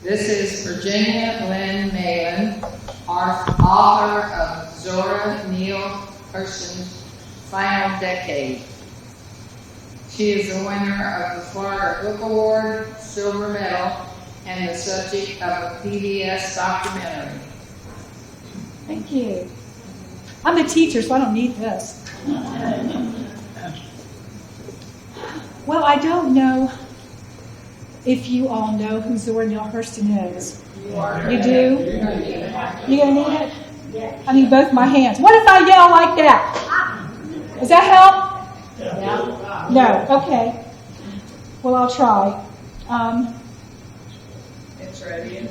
This is Virginia Lynn Mann, author of Zora Neale Hurston's Final Decade. She is the winner of the Florida Book Award, Silver Medal, and the subject of a PBS documentary. Thank you. I'm a teacher, so I don't need this. Well, I don't know if you all know who Zora Neale Hurston is. You do? You gonna need it? I need both my hands. What if I yell like that? Does that help? No. Okay. Well, I'll try. It's ready.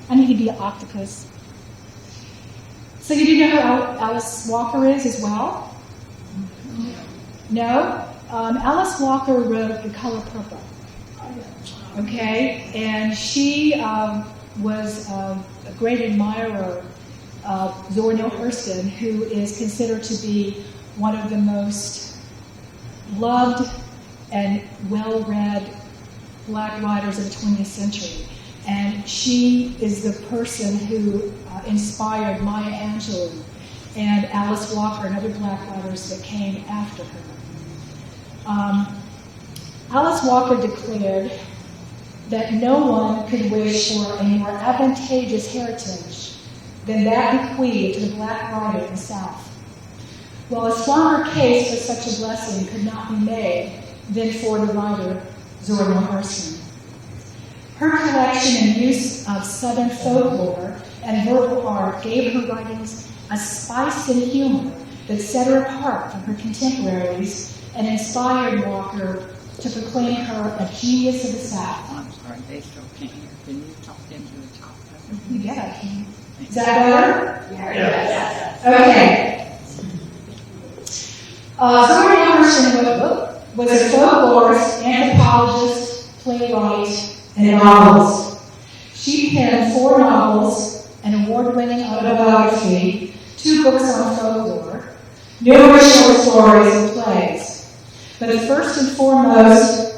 I need to be an octopus. So you do know who Alice Walker is as well? No? Alice Walker wrote The Color Purple. Okay? And she was a great admirer of Zora Neale Hurston, who is considered to be one of the most loved and well-read Black writers of the 20th century. And she is the person who inspired Maya Angelou and Alice Walker and other Black writers that came after her. Alice Walker declared that no one could wish for a more advantageous heritage than that bequeathed to the Black writer in the South. While a stronger case for such a blessing could not be made than for the writer Zora Neale Hurston. Her collection and use of Southern folklore and verbal art gave her writings a spice and humor that set her apart from her contemporaries and inspired Walker to proclaim her a genius of the South. I'm sorry, they still can't hear. Can you talk into the top? You bet I can. Is that better? Yes. Okay. Zora Neale Hurston was a folklorist, anthropologist, playwright, and a novelist. She penned 4 novels, an award-winning autobiography, 2 books on folklore, numerous short stories and plays. But first and foremost,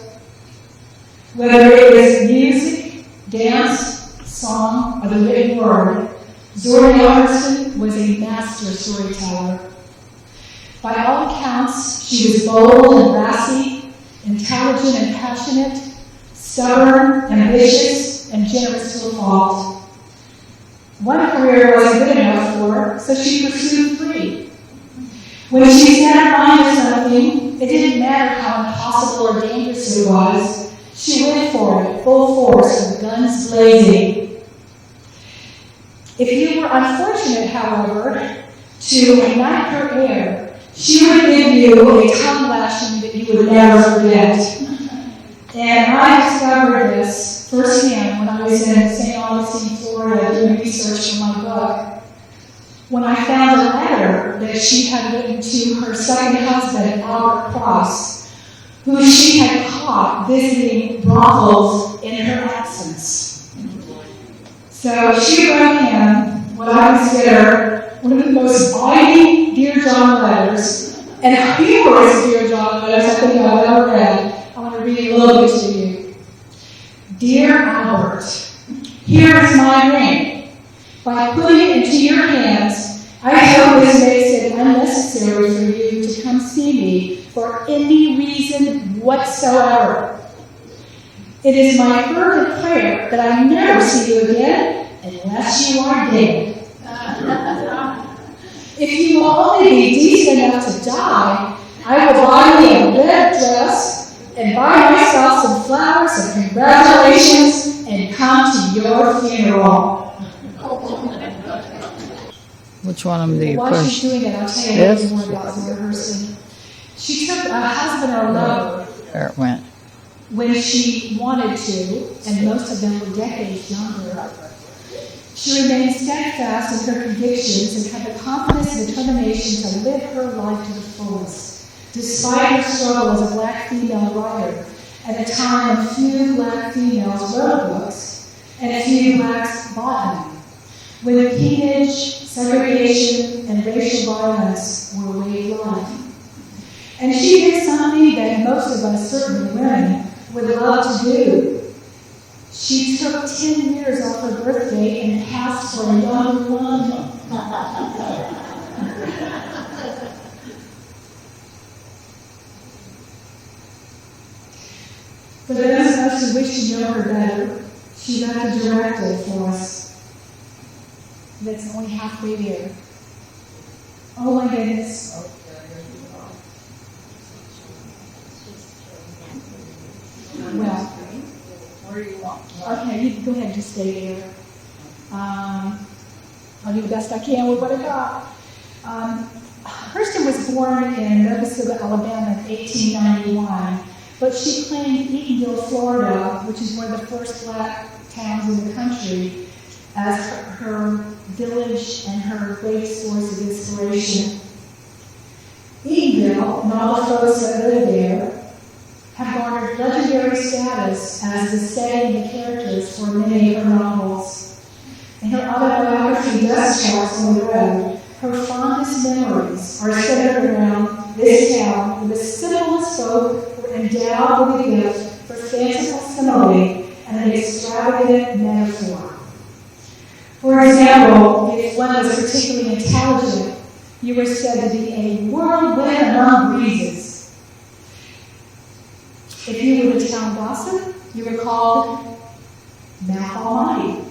whether it was music, dance, song, or the written word, Zora Neale Hurston was a master storyteller. By all accounts, she was bold and brassy, intelligent and passionate, stubborn, ambitious, and generous to a fault. One career wasn't good enough for her, so she pursued 3. When she set her mind to something, it didn't matter how impossible or dangerous it was. She went for it, full force, with guns blazing. If you were unfortunate, however, to ignite her air, she would give you a tongue lashing that you would never forget. And I discovered this firsthand when I was in St. Augustine, Florida, doing research for my book. When I found a letter that she had written to her second husband, Albert Cross, who she had caught visiting brothels in her absence. So she wrote him what I consider one of the most biting Dear John letters and humorous Dear John letters I think I've ever read. I want to read a little bit to you. Dear Albert, here is my ring. By putting it into your hands, I hope this makes it unnecessary for you to come see me for any reason whatsoever. It is my fervent prayer that I never see you again unless you are dead. If you will only be decent enough to die, I will buy me a red dress and buy myself some flowers and congratulations and come to your funeral. Which one of them do you While push? she's doing it, I'll tell you a little more about Zora Hurston. She took a husband or lover There it went. when she wanted to, and most of them were decades younger. She remained steadfast in her convictions and had the confidence and determination to live her life to the fullest, despite her struggle as a Black female writer at a time when few Black females wrote books and few Blacks bought them, when peonage, segregation, and racial violence were wave line. And she did something that most of us, certainly women, would love to do. She took 10 years off her birthday and passed for a younger woman. For those of us who wish to know her better, she left a directive for us that's only halfway there. Oh my goodness. Well, okay, you can go ahead and just stay there. I'll do the best I can with what I got. Hurston was born in Navasota, Alabama in 1891, but she claimed Eatonville, Florida, which is one of the first black towns in the country, as her village and her great source of inspiration. Eatonville, and all the folks that live there, have garnered legendary status as the setting and characters for many of her novels. In her autobiography, Dust Tracks on the Road, her fondest memories are centered around this town, where the simplest folk were endowed with a gift for fanciful simile and an extravagant metaphor. For example, if one was particularly intelligent, you were said to be a whirlwind among breezes. If you were the town gossip, you were called Mouth Almighty.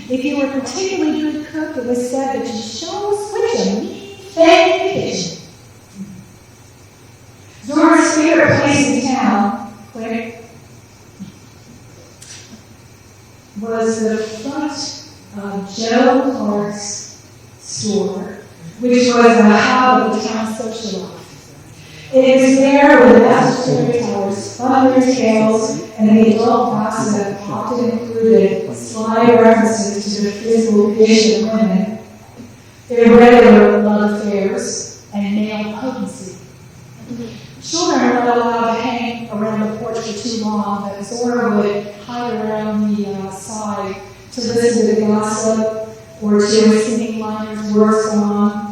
If you were a particularly good cook, it was said that you show switch a mean thing in the kitchen. Zora's favorite place in town, quick, was the front of Joe Clark's store, which was a hub of the town's social life. It was there where the master storytellers spun their tales, and the adult gossip often included sly references to the physical condition of women, their regular love affairs, and male potency. Children were not allowed to hang around the porch for too long, but Zora would hide around the side to listen to the gossip or to a singing liner's word song,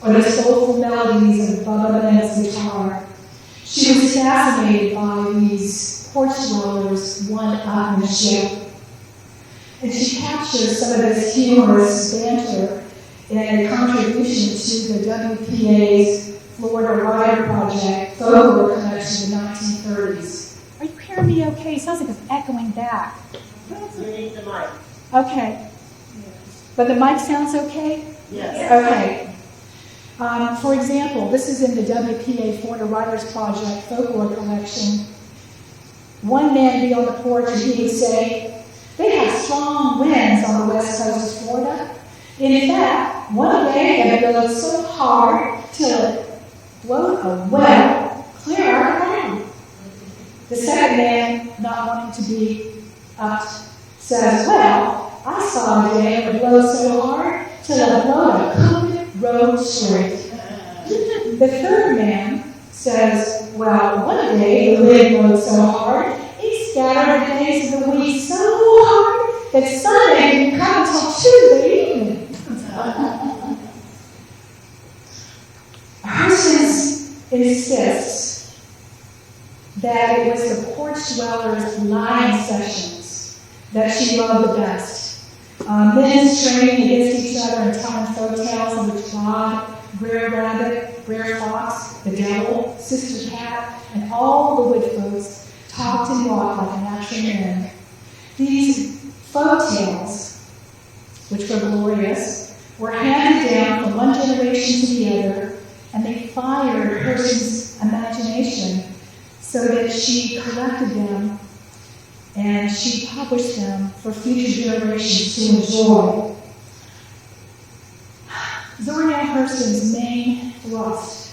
or the soulful melodies of Bubba Bennett's guitar. She was fascinated by these porch dwellers' one-upmanship, and she captured some of this humorous banter in a contribution to the WPA's Florida Writer Project folklore collection in the 1930s. Are you hearing me okay? It sounds like it's echoing back. You need the mic. Okay. But the mic sounds okay? Yes. Okay. For example, this is in the WPA Florida Writers Project folklore collection. One man would be on the porch and he would say, "They have strong winds on the west coast of Florida. In fact, one day it blew so hard till it flowed a well clear our ground." The second man, not wanting to be upped, says, "Well, I saw a day it blew so hard till it flowed a crooked road straight." The third man says, "Well, one day the wind blew so hard, it scattered the days of the week so hard that Sunday didn't come until Tuesday evening." Hurston insists that it was the porch dwellers' lying sessions that she loved the best. Men straining against each other and telling folk tales in which God, Brer Rabbit, Brer Fox, the Devil, Sister Cat, and all the wood folks talked and walked like natural men. These folk tales, which were glorious, were handed down from one generation to the other, and they fired Hurston's imagination so that she collected them and she published them for future generations to enjoy. Zora Neale Hurston's main thrust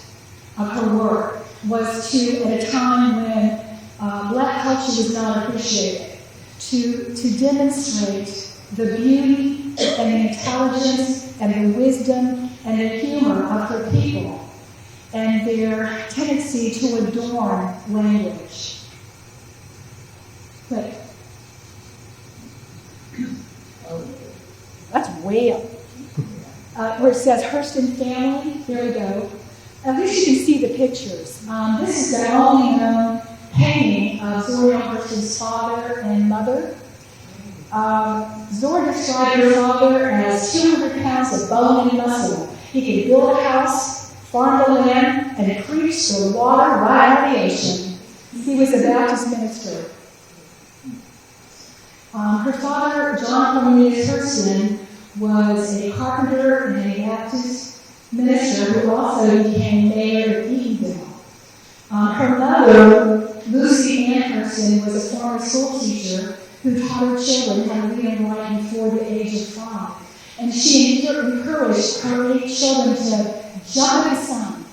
of her work was to, at a time when black culture was not appreciated, to demonstrate the beauty and the intelligence and the wisdom and the humor of her people and their tendency to adorn language. Wait. That's way up. Where it says Hurston family, there we go. At least you can see the pictures. This is the only known painting of Zora Neale Hurston's father and mother. Zora described her father as 200 pounds of bone and muscle. He could build a house, farm the land, and preach the water right out of the ocean. He was a Baptist minister. Her father, John Cornelius Hurston, was a carpenter and a Baptist minister who also became mayor of Eatonville. Her mother, Lucy Ann Hurston, was a former school teacher who taught her children how to read and write before the age of 5. And she encouraged her 8 children to jump at the sun.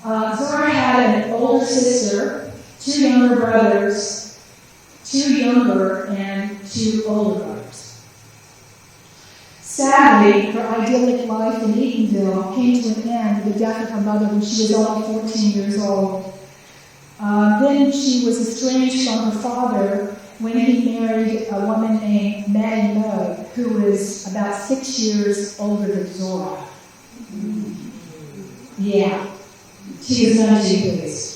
Zora had an older sister, 2 younger brothers, 2 younger and 2 older brothers. Sadly, her idyllic life in Eatonville came to an end with the death of her mother when she was only 14 years old. Then she was estranged from her father when he married a woman named Maddie Moe, who was about 6 years older than Zora. Yeah, she was none too pleased.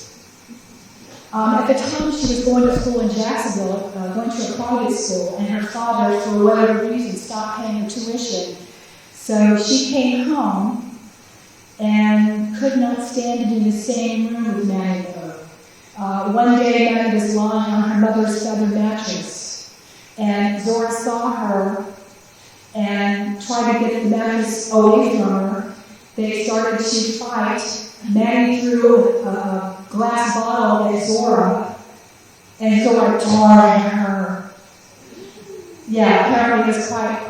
At the time, she was going to school in Jacksonville, going to a private school, and her father, for whatever reason, stopped paying her tuition. So she came home and could not stand to be in the same room with Maddie Moe. One day, Maddie was lying on her mother's feather mattress, and Zora saw her and tried to get the mattress away from her. They started to fight. Maddie threw a glass bottle at Zora, and Zora tore her. Yeah, apparently it was quite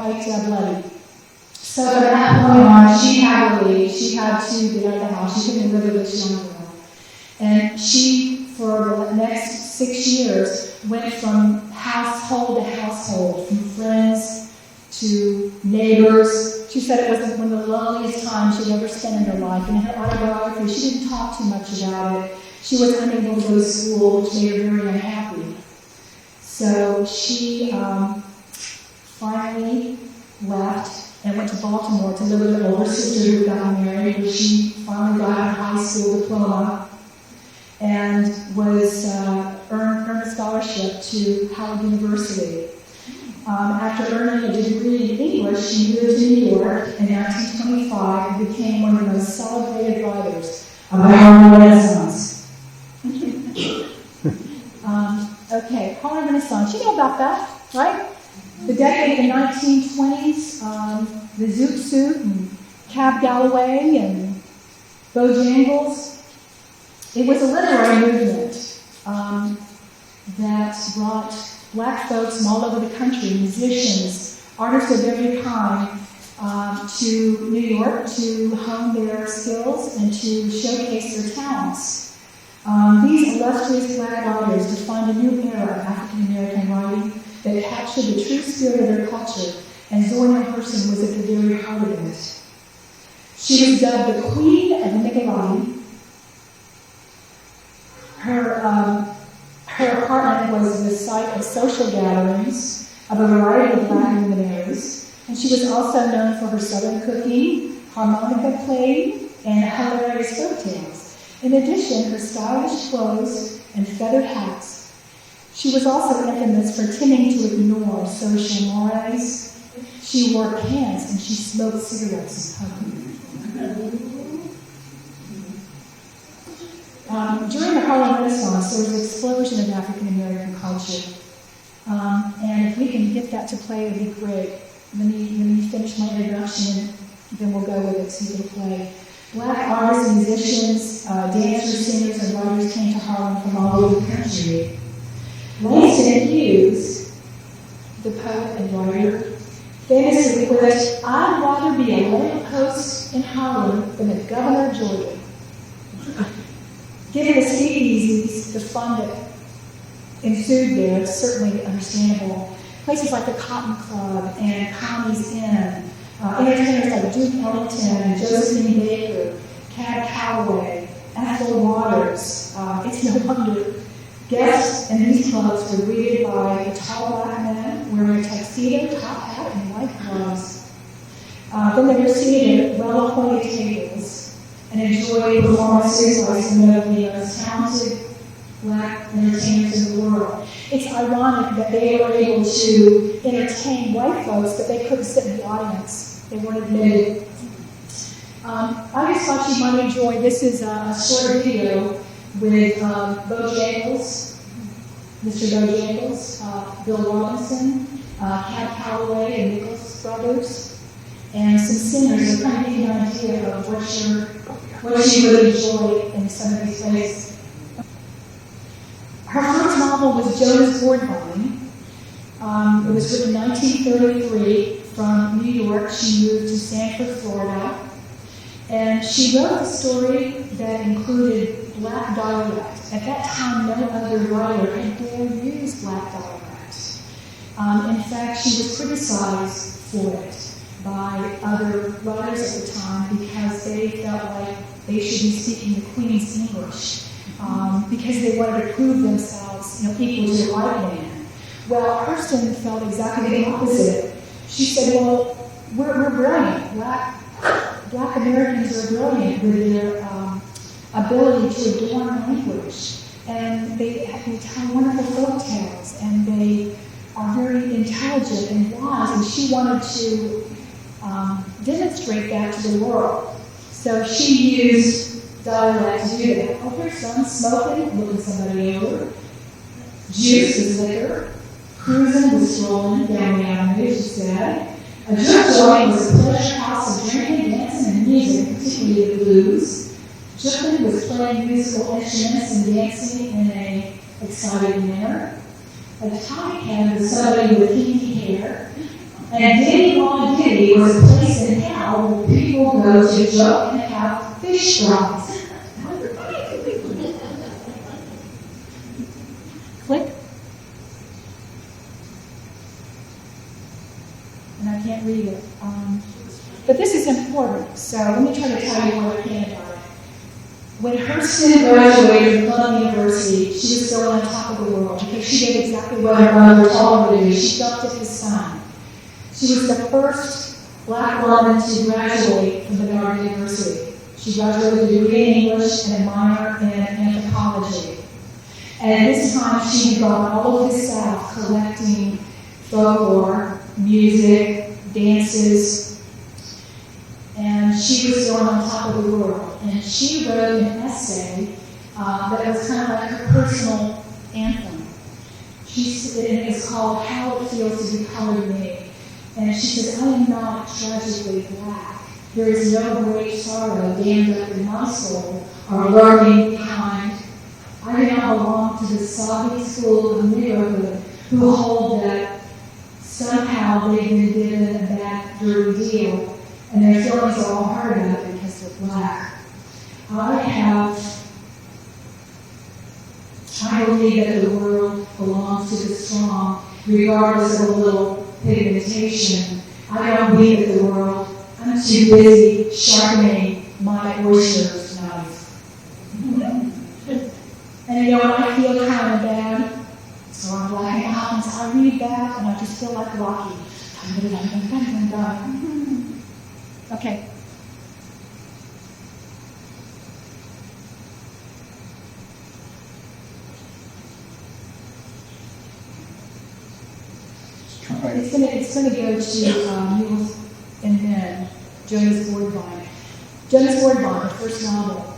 bloody. So from that point on, she had to leave. She had to get out of the house. She couldn't live with this young girl. And she, for the next 6 years, went from household to household, from friends to neighbors. She said it was one of the loneliest times she'd ever spent in her life. And in her autobiography, she didn't talk too much about it. She was unable to go to school, which made her very unhappy. So she finally left and went to Baltimore to live with her older sister who got married, where she finally got her high school diploma and was earned a scholarship to Howard University. After earning a degree in English, she moved to New York in 1925 and became one of the most celebrated writers of the Harlem Renaissance. Okay, Harlem Renaissance. You know about that, right? The decade of the 1920s, the Zoot Suit and Cab Galloway and Bojangles. It was a literary movement that brought black folks from all over the country, musicians, artists of every kind, to New York to hone their skills and to showcase their talents. These illustrious black writers defined a new era of African American writing that captured the true spirit of their culture, and Zora Neale Hurston was at the very heart of it. She was dubbed the Queen of Nicolati. Her apartment was the site of social gatherings of a variety of black luminaries, and she was also known for her southern cooking, harmonica playing, and hilarious folk tales. In addition, her stylish clothes and feathered hats. She was also infamous for tending to ignore social mores. She wore pants and she smoked cigarettes in public. During the Harlem Renaissance, there was an explosion of African American culture. And if we can get that to play, it would be great. Let me finish my introduction and then we'll go with it so you can play. Black artists, musicians, dancers, singers, and writers came to Harlem from all over the country. Langston Hughes, the poet and writer, famously quipped, "I'd rather be a lamppost in Harlem than a governor of Georgia." Given the speakeasies, the fun that ensued there, it's certainly understandable. Places like the Cotton Club and Connie's Inn, entertainers like Duke Ellington, Josephine Baker, Cab Calloway, Ethel Waters. It's no wonder guests in these clubs were greeted by a tall black man wearing a tuxedo, top hat, and white gloves. Then they were seated at well-appointed tables and enjoyed performances by some of the most talented black entertainers in the world. It's ironic that they were able to entertain white folks, but they couldn't sit in the audience. They weren't admitted. I just thought you might enjoy, this is a short video with Bojangles, Mr. Bojangles, Bill Robinson, Cat Calloway and Nicholas Brothers, and some singers to kind of give you an idea of what you would enjoy in some of these places. Her first novel was Jonas Boardvine. It was written in 1933 from New York. She moved to Sanford, Florida. And she wrote a story that included black dialect. At that time, no other writer had dared use black dialect. In fact, she was criticized for it by other writers at the time because they felt like they should be speaking the Queen's English because they wanted to prove themselves, equal to a white man. Well, Hurston felt exactly the opposite. She said, well, we're brilliant. Black Americans are brilliant with their ability to adorn language. And they tell wonderful folk tales, and they are very intelligent and wise, and she wanted to demonstrate that to the world. So she used dialect to do that. Oh, here's some smoking, looking somebody over. Juice is liquor. Cruising was strolling down the avenue, she said. A joint was a pleasure house of drinking, dancing, and music, particularly the blues. Joplin was playing musical instruments and dancing in an excited manner. A tommy can was somebody with kinky hair. And Diddy Long Diddy was a place in hell where people go to joke and have fish fries. Click. And I can't read it. But this is important, so let me try to tell you what I can about it. When Hurston graduated from Columbia University, she was still on top of the world because she did exactly what her mother told her to do. She jumped at the sun. She was the first black woman to graduate from Bernard University. She graduated with a degree in English and a minor in anthropology. And at this time, she had gone all over the South collecting folklore, music, dances, and she was still on top of the world. And she wrote an essay that was kind of like her personal anthem. It was called How It Feels to Be Colored Me. And she says, I am not tragically black. There is no great sorrow dammed up in my soul or lurking behind. I do not belong to the soggy school of neighborhood who hold that somehow they've been given a bad, dirty deal, and their feelings are all hard about it because they're black. I believe that the world belongs to the strong, regardless of a little pigmentation. I don't believe in the world. I'm too busy sharpening my oyster knife. And I feel kind of bad. So I'm like, I read that and I just feel like Rocky. Okay. It's going to go to Mules and Men, Jonas Boardvine. Jonas Boardvine, the first novel.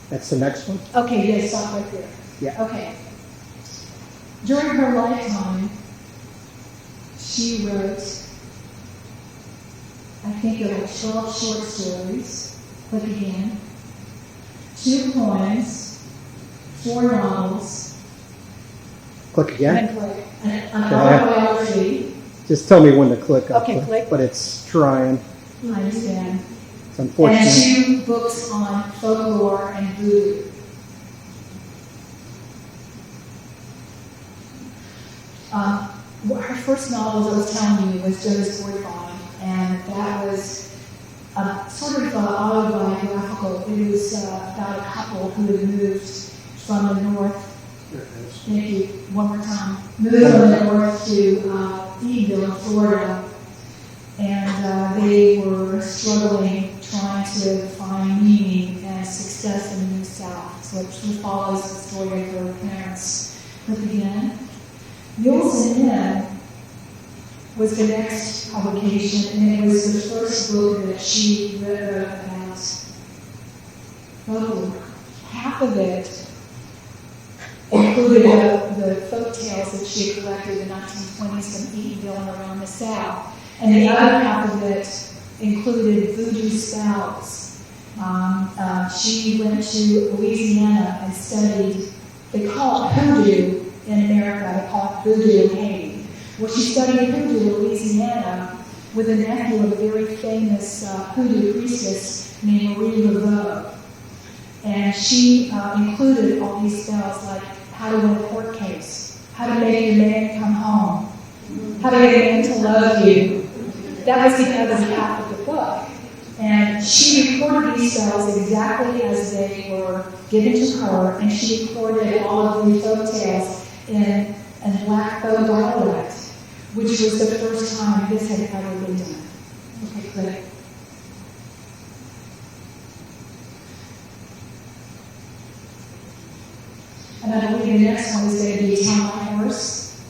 That's the next one? Okay, yeah, stop right there. Yeah. Okay. During her lifetime, she wrote, I think there were 12 short stories, click again, 2 poems, 4 novels, Click again? and click, an autobiography. Just tell me when to click. I'll Okay, click. But it's trying. I understand. It's unfortunate. And 2 books on folklore and voodoo. Her first novel, as I was telling you, was Jonas Boardvine, and that was sort of autobiographical. It was about a couple who had moved from the north. Thank you. One more time. Moved from the north to Eagle, Florida, and they were struggling, trying to find meaning and success priestess in the New South. So it sort of follows the story of her parents. Look again. Mules and Men was the next publication, and it was the first book that she wrote about folklore. Half of it included the folk tales that she had collected in the 1920s from Eatonville and around the South. And the other half of it included voodoo spells. She went to Louisiana and studied, they call it hoodoo in America, they call it voodoo in Haiti. Well, she studied hoodoo in Louisiana with a nephew of a very famous hoodoo priestess named Marie Laveau. And she included all these spells like how to win a court case, how to make your man come home, how to get a man to love you. That was the other half of the book. And she recorded these spells exactly as they were given to her, and she recorded all of the folk tales in Black Bow dialect, which was the first time this had ever been done. Okay, good. And I believe the next one is going to be Tell My Horse.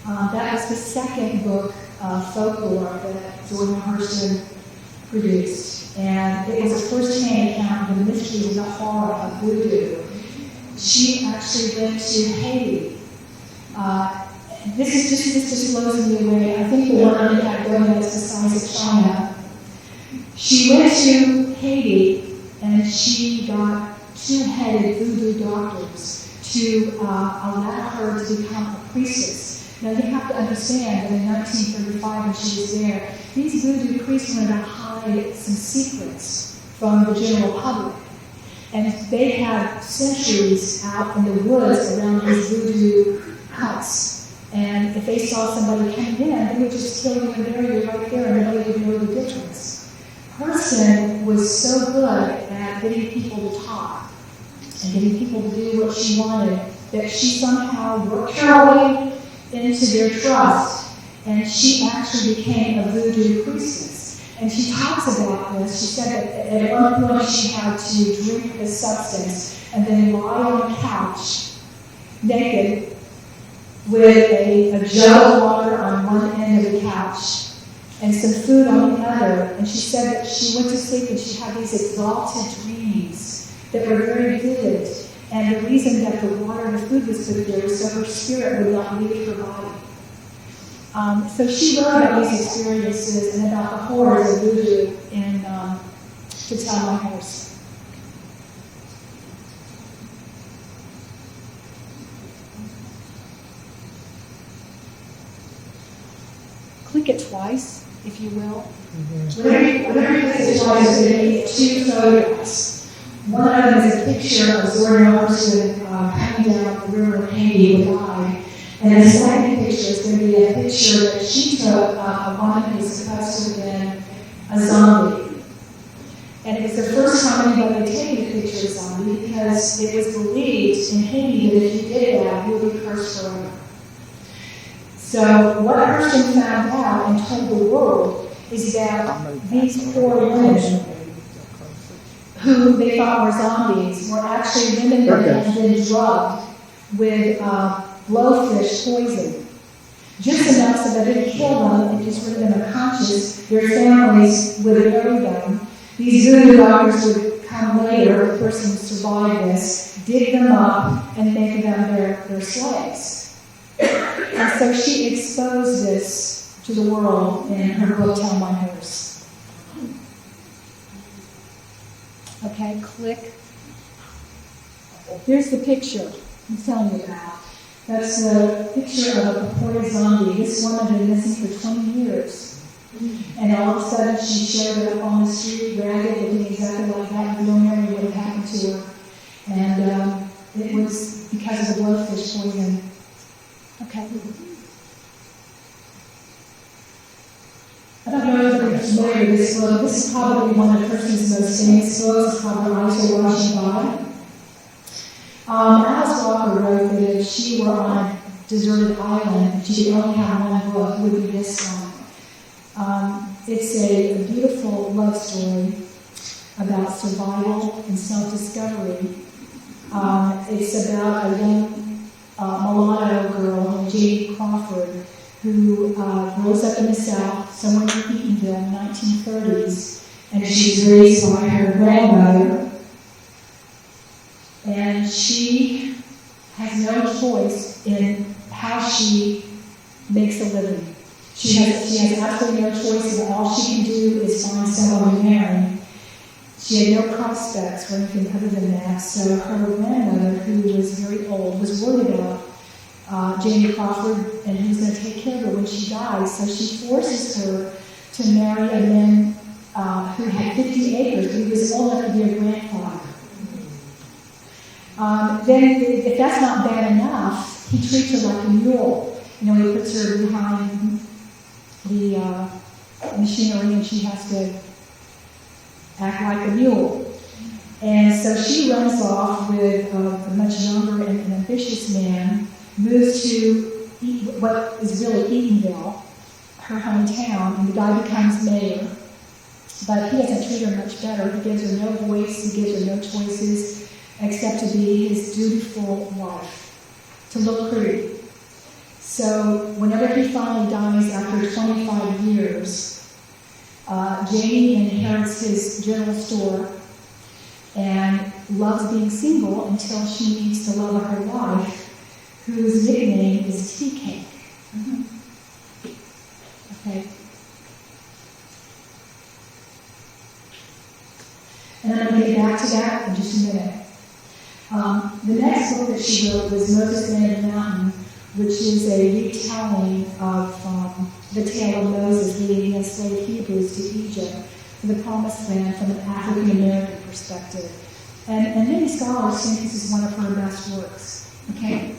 That was the second book of folklore that Zora Neale Hurston produced. And it was a first-hand account of the mysteries and the horror of voodoo. She actually went to Haiti. This just blows me away. I think the one that had going is the size of China. She went to Haiti and she got two-headed voodoo doctors to allow her to become a priestess. Now you have to understand that in 1935 when she was there, these voodoo priests wanted to hide some secrets from the general public. And they had sentries out in the woods around these voodoo huts. And if they saw somebody coming in, they would just kill you and bury you right there and nobody would know the difference. Hurston was so good at getting people to talk and getting people to do what she wanted that she somehow worked her way into their trust, and she actually became a voodoo priestess. And she talks about this. She said that at one point she had to drink this substance and then lie on a couch naked with a jug of water on one end of the couch and some food on the other. And she said that she went to sleep and she had these exalted dreams that were very vivid. And the reason that the water and the food was put there was so her spirit would not leave her body. So she wrote about these experiences and about the horrors of voodoo in To Tell My Horse. Click it twice, if you will. Whenever you click it twice, there will be two photographs. One of them is a picture of Zora Neale Hurston coming down the river of Haiti with I. And the second picture is going to be a picture that she took of one who was supposed to have been a zombie. And it was the first time anybody had taken a picture of a zombie because it was believed in Haiti that if you did that, you would be cursed forever. So what Hurston found out and told the world is that these poor women who they thought were zombies were actually women that had been drugged with blowfish poison. Just enough so that it didn't kill them, it just rendered them unconscious. Their families would bury them. These voodoo doctors would come later, the person who survived this, dig them up and make them their slaves. And so she exposed this to the world in her book, Tell My Horse. Okay, click. Here's the picture I'm telling you about. That's a picture of a purported zombie. This woman had been missing for 20 years. And all of a sudden she showed up on the street, ragged, looking exactly like that, with no memory what had happened to her. And it was because of the blowfish poison. Okay. I don't know if you're familiar with this book. This is probably one of Hurston's most famous books. It's called The Eyes Are Watching By. Alice Walker wrote that if she were on a deserted island and she could only have one book, it would be this one. It's a beautiful love story. about survival and self-discovery. It's about a young mulatto girl named Janie Crawford who grows up in the South, somewhere near Eatonville in the 1930s, and she's raised by her grandmother. And she has no choice in how she makes a living. She has absolutely no choice, and all she can do is find someone to marry. She had no prospects or anything other than that, so her grandmother, who was very old, was worried about Janie Crawford and who's going to take care of her when she dies, so she forces her to marry a man who had 50 acres, who was old enough to be a grandfather. Then, if that's not bad enough, he treats her like a mule. He puts her behind the machinery and she has to act like a mule. And so she runs off with a much younger and ambitious man, moves to what is really Eatonville, her hometown, and the guy becomes mayor. But he doesn't treat her much better. He gives her no voice, he gives her no choices, except to be his dutiful wife, to look pretty. So whenever he finally dies after 25 years, Janie inherits his general store and loves being single until she meets the love of her life, whose nickname is Tea Cake. Okay. And I'm going to get back to that in just a minute. The next book that she wrote was Moses Man in the Mountain, which is a retelling of the tale of Moses leading the enslaved Hebrews to Egypt, to the Promised Land from an African American perspective. And many scholars think this is one of her best works. Okay?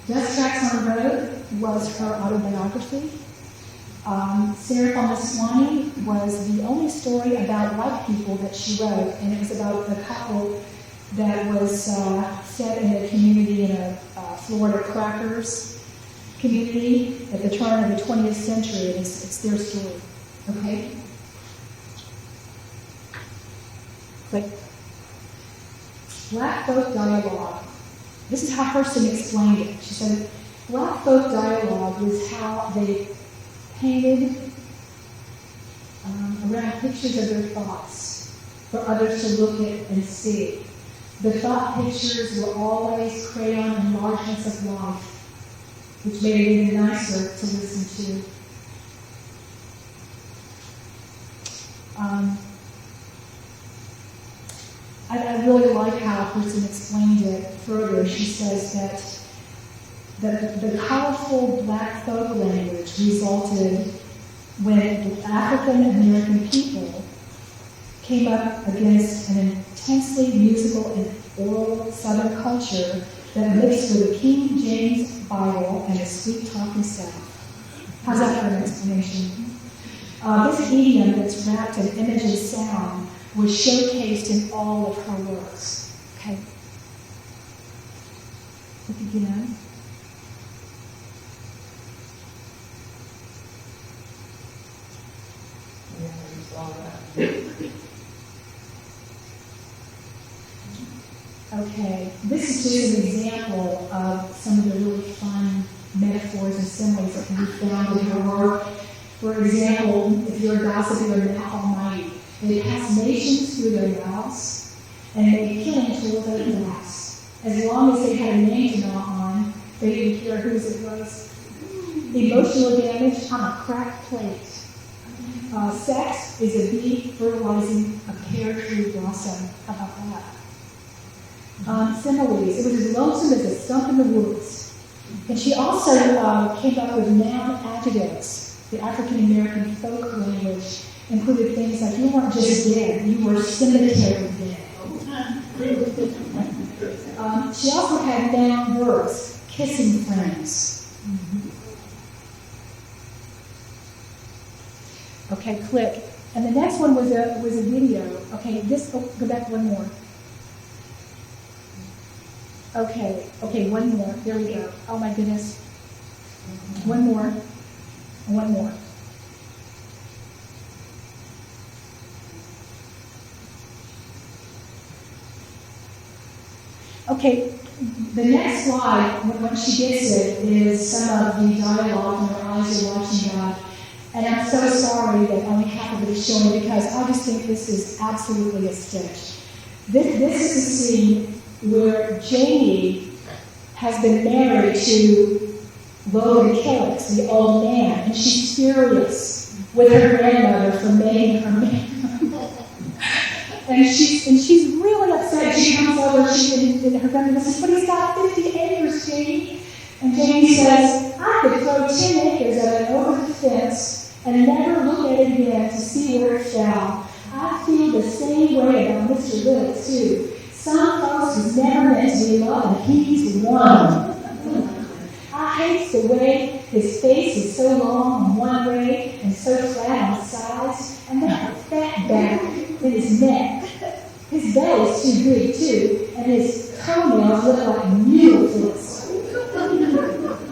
Dust Tracks on the Road was her autobiography. Seraphim Swanee was the only story about white people that she wrote, and it was about a couple that was set in a community in a Florida crackers community at the turn of the 20th century. It's their story. Okay? But Black folk dialogue. This is how Hurston explained it. She said, Black folk dialogue was how they painted around pictures of their thoughts for others to look at and see. The thought pictures were always crayon enlargements of life, which made it even nicer to listen to. I really like how Hurston explained it further. She says that the colorful Black folk language resulted when the African American people came up against an intensely musical and oral Southern culture that mixed with the King James Bible and the sweet-talking South. How's that for an explanation? This idiom that's wrapped in image and sound was showcased in all of her works. Okay? Again. Okay, this is just an example of some of the really fun metaphors and similes that can be found in her work. For example, if you're a gossip, you're an almighty. They pass nations through their mouths, and they killing tools their mouths. As long as they had a name to knock on, they didn't care whose it was. Emotional damage on a cracked plate. Sex is a bee fertilizing a pear tree blossom. How about that? Similes. It was as lonesome as a stump in the woods. And she also came up with noun adjectives. The African American folk language included things like you weren't just dead, you were cemetery dead. She also had noun verbs, kissing friends. Okay, click. And the next one was a video. Okay, go back one more. Okay, one more. There we go. Oh my goodness. One more. Okay, the next slide, when she gets it, is some of the dialogue when her eyes are watching God. And I'm so sorry that only half of it is showing because I just think this is absolutely a stitch. This is a scene where Jamie has been married to Logan Kellix, the old man, and she's furious with her grandmother for making her marry. And she's really upset. She comes over, and her grandmother says, "But he's got 50 acres, Jamie." And Jamie says, "I could throw 10 acres of it over the fence and never look at it again to see where it fell. I feel the same way about Mr. Lewis, too. Some folks was never meant to be loved, and he's one. I hate the way his face is so long on one way and so flat on the sides, and that fat back in his neck. His belly is too big, too, and his toenails look like mule foots.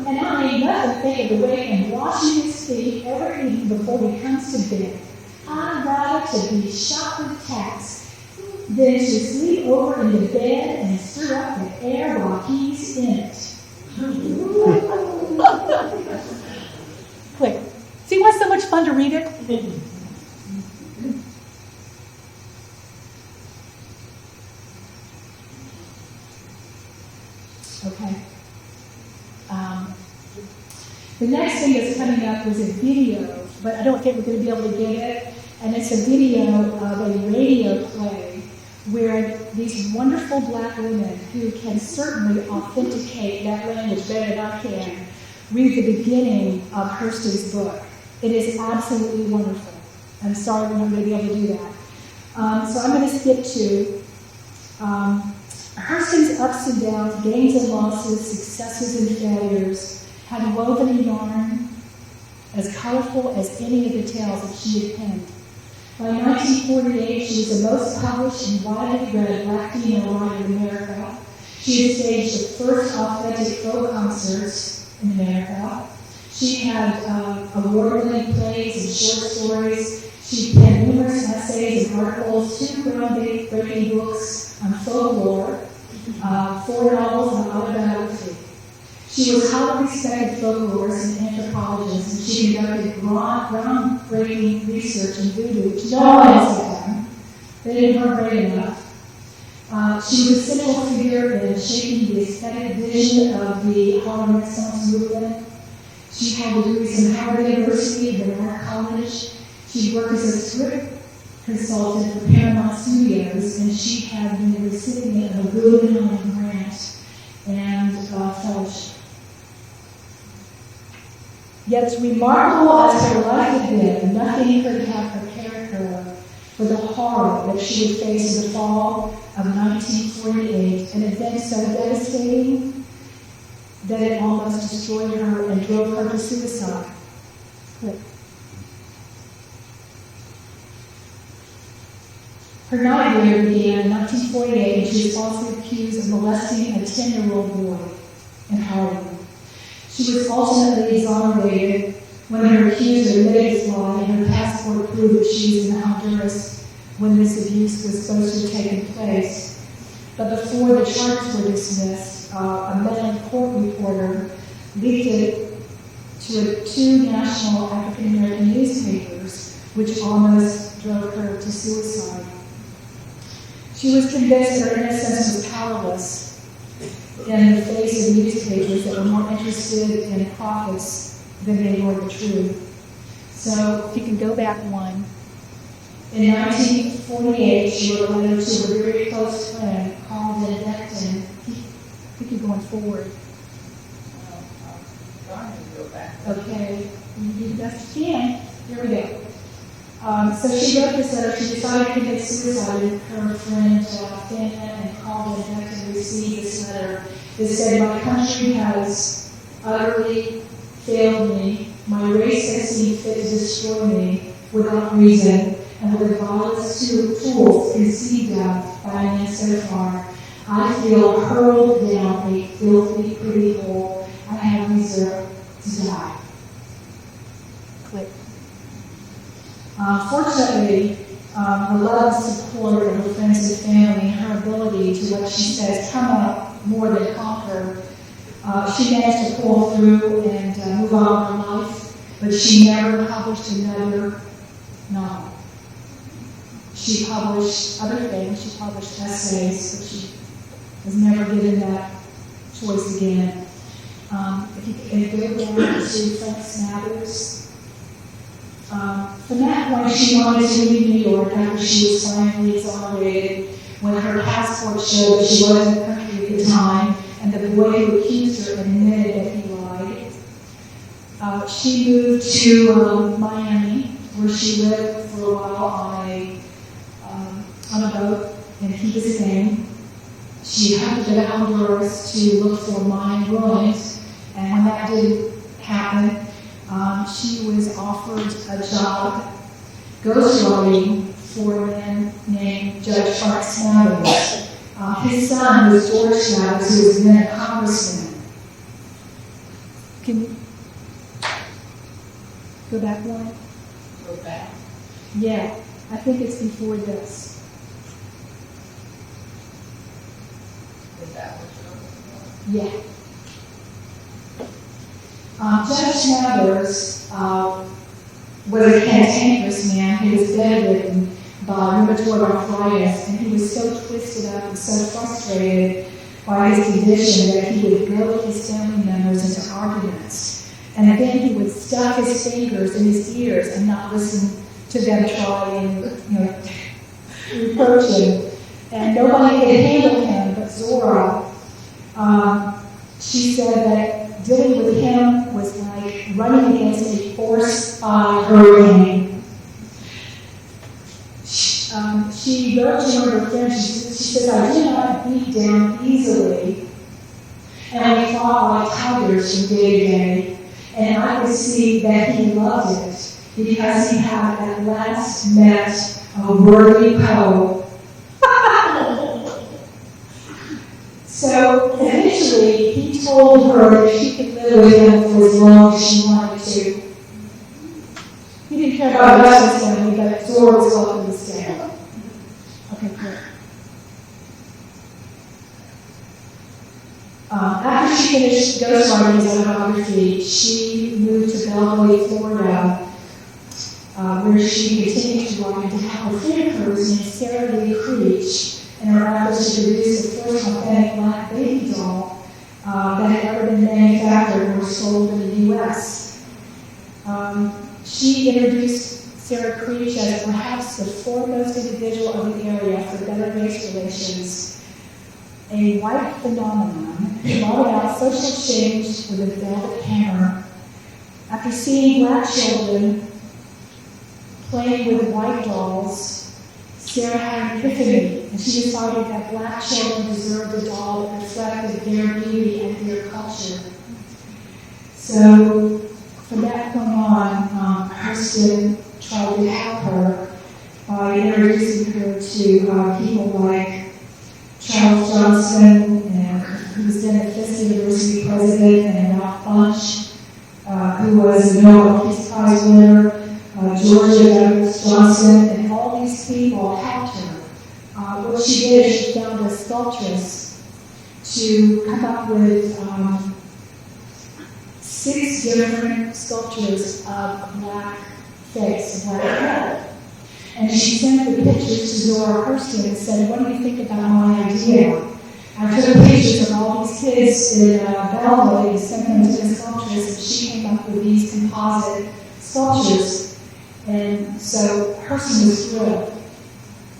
And I ain't nothing think of the way him washing his feet every evening before he comes to bed. I'd rather to be shot with tacks than to sleep over in the bed and stir up the air while he's in it." Click. See why it's so much fun to read it? Okay. The next thing that's coming up is a video, but I don't think we're going to be able to get it. And it's a video of a radio play where these wonderful black women who can certainly authenticate that language better than I can read the beginning of Hurston's book. It is absolutely wonderful. I'm sorry we're not going to be able to do that. So I'm going to skip to Hurston's ups and downs, gains and losses, successes and failures, had woven a yarn as colorful as any of the tales that she had penned. By 1948, she was the most published and widely read black female writer in America. She had staged the first authentic folk concerts in America. She had award-winning plays and short stories. She penned numerous essays and articles, 2 groundbreaking books on folklore, 4 novels and autobiography. She was a highly respected folklorist and anthropologist, and she conducted groundbreaking research in voodoo, which no one else had done. They didn't work great enough. She was a central figure in shaping the aesthetic vision of the Harlem Renaissance movement. She had degrees in Howard University and Bernard College. She worked as a script consultant for Paramount Studios, and she had been the recipient of a Guggenheim Grant and fellowship. Yet as remarkable as her life had been, nothing could have prepared her for the horror that she would face in the fall of 1948, an event so devastating that it almost destroyed her and drove her to suicide. Click. Her nightmare began in 1948 when she was falsely accused of molesting a 10-year-old boy in Harlem. She was ultimately exonerated when her accuser admitted his lie and her passport proved that she was in Honduras when this abuse was supposed to have taken place. But before the charges were dismissed, a Mellon court reporter leaked it to 2 national African-American newspapers, which almost drove her to suicide. She was convinced that her innocence was powerless in the face of newspapers that were more interested in profits than they were the truth. So, if you can go back one. In 1948, she wrote a letter to a very close friend called Van Decton. I think you're going forward. I'm trying to go back. Okay, you best can. Here we go. So she wrote this letter. She decided to commit suicide, and her friend Fanny and called Van Decton received this letter. It said, "My country has utterly failed me. My race has seen fit to destroy me without reason, and with the vilest tools conceived of by men so far. I feel hurled down a filthy, pretty hole. I have reserved to die." Click. Fortunately, the love and support of her friends and family and her ability to, what she says, come up more than conquer. She managed to pull through and move on with her life, but she never published another novel. She published other things. She published essays, but she was never given that choice again. If you can go down to Frank Smathers, from that point, she wanted to leave New York after she was finally exonerated when her passport showed that she was in the country at the time, and the boy who accused her admitted that he lied. She moved to Miami, where she lived for a while on a boat in Key Biscayne. She had to go to Honduras to look for Mayan ruins, and when that didn't happen, she was offered a job ghostwriting for a man named Judge Frank Smathers. His son was George Smathers, who was then a congressman. Can you go back one? Go back. Yeah, I think it's before this. Is that what you're looking Yeah. Judge Smathers was a cantankerous man. He was bedridden by rheumatoid arthritis, and he was so twisted up and so frustrated by his condition that he would goad his family members into arguments. And then he would stuff his fingers in his ears and not listen to them try and reproach him. And nobody could handle him but Zora. She said that dealing with him was like running against a force hurricane. She wrote to one of her friends, she said, I do not beat down easily. And we fought like tigers from day to day. And I could see that he loved it because he had at last met a worthy Poe. So eventually he told her that she could live with him for as long as she wanted to. He didn't care about the rest of his family, but Zora was welcome to stay. Okay, good. After she finished ghostwriting his autobiography, she moved to Belgrade, Florida, where she continued to write and to have a filmmaker named Sarah Lee Creech in her efforts to produce the first authentic black baby doll that had ever been manufactured or sold in the U.S. She introduced Sarah Creech as perhaps the foremost individual of the area for better race relations, a white phenomenon who brought about social change with a velvet hammer. After seeing black children playing with white dolls, Sarah had an epiphany, and she decided that black children deserved a doll that reflected their beauty and their culture. So, from that point on, Hurston tried to help her by introducing her to people like Charles Johnson, who was then the Fisk University president, and Ralph Bunch, who was a Nobel Peace Prize winner, Georgia Douglas Johnson, and all these people helped her. What she did is she found a sculptress to come up with 6 different sculptures of black face, black head. And she sent the pictures to Zora Hurston and said, what do you think about my idea? I took pictures of all these kids in Belgrade and sent them to the sculptress, and she came up with these composite sculptures. And so Hurston was thrilled.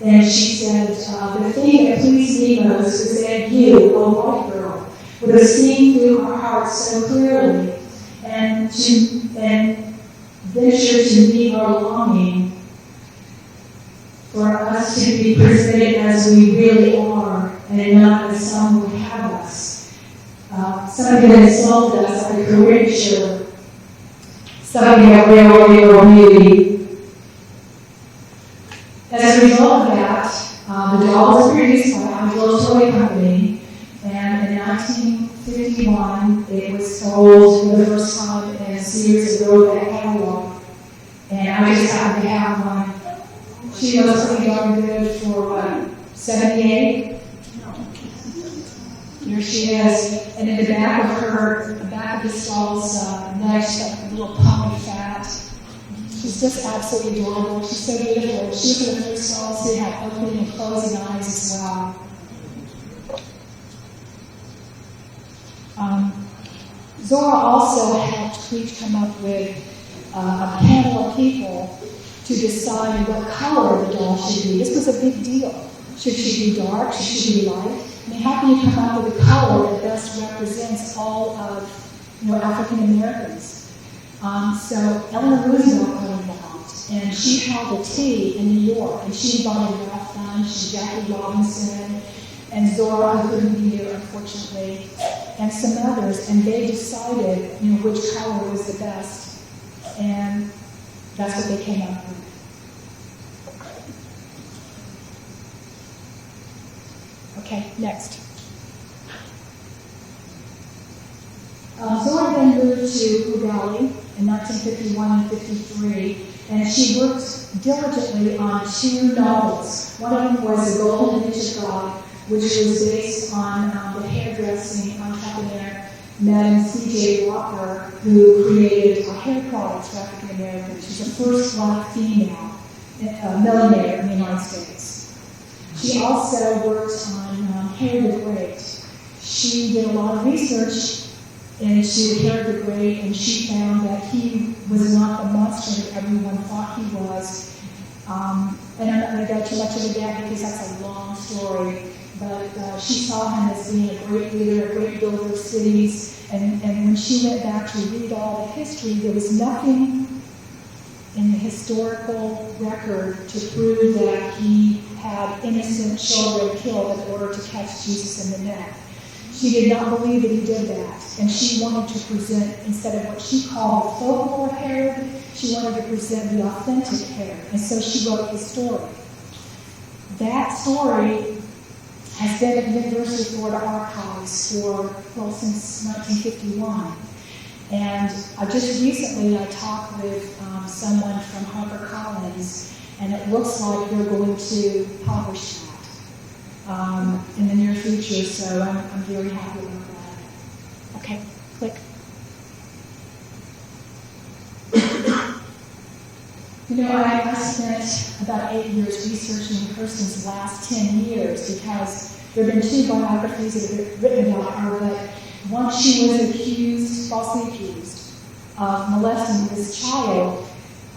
And she said, the thing that pleased me most was that you, a white girl, would have seen through her heart so clearly and venture to meet our longing for us to be presented as we really are and not as some would have us. Somebody that insulted us like a caricature, somebody that real beauty. As a result of that, the doll was produced by Angelo Toy Company, and in 1951, it was sold for the first time in Sears and Roebuck catalog. And I just happened to have one. She was pretty darn good for, what, 78? Here she is. And in the back of this doll's neck, she's got a little pony fat. She's just absolutely adorable. She's so beautiful. She was in the first dolls who had opening and closing eyes as well. Zora also helped Creech come up with a panel of people to decide what color the doll should be. This was a big deal. Should she be dark? Should she be light? I mean, how can you come up with a color that best represents all of African Americans? So Eleanor Roosevelt got involved, and she held a tea in New York, and she invited Ralph Bunche, Jackie Robinson, and Zora, who couldn't be here, unfortunately, and some others, and they decided, which color was the best, and that's what they came up with. Okay, next. Zora then moved to Ugali in 1951 and 53, and she worked diligently on 2 novels. One of them was The Golden Image of God, which was based on the hairdressing entrepreneur Madam C.J. Walker, who created hair products for African Americans. She's the first black female millionaire in the United States. She also worked on Hair the Great. She did a lot of research into Hair the Great, and she found that he was not the monster that everyone thought he was. And I'm not going to go too much into that because that's a long story. But she saw him as being a great leader, a great builder of cities. And when she went back to read all the history, there was nothing in the historical record to prove that he had innocent children killed in order to catch Jesus in the net. She did not believe that he did that, and she wanted to present, instead of what she called folklore Herod, she wanted to present the authentic Herod, and so she wrote his story. That story has been at the University of Florida Archives since 1951. And just recently I talked with someone from HarperCollins, and it looks like they're going to publish that in the near future, so I'm very happy about that. Okay, click. I spent about 8 years researching Hurston's last 10 years because there have been 2 biographies that have been written about her, but once she was falsely accused of molesting this child,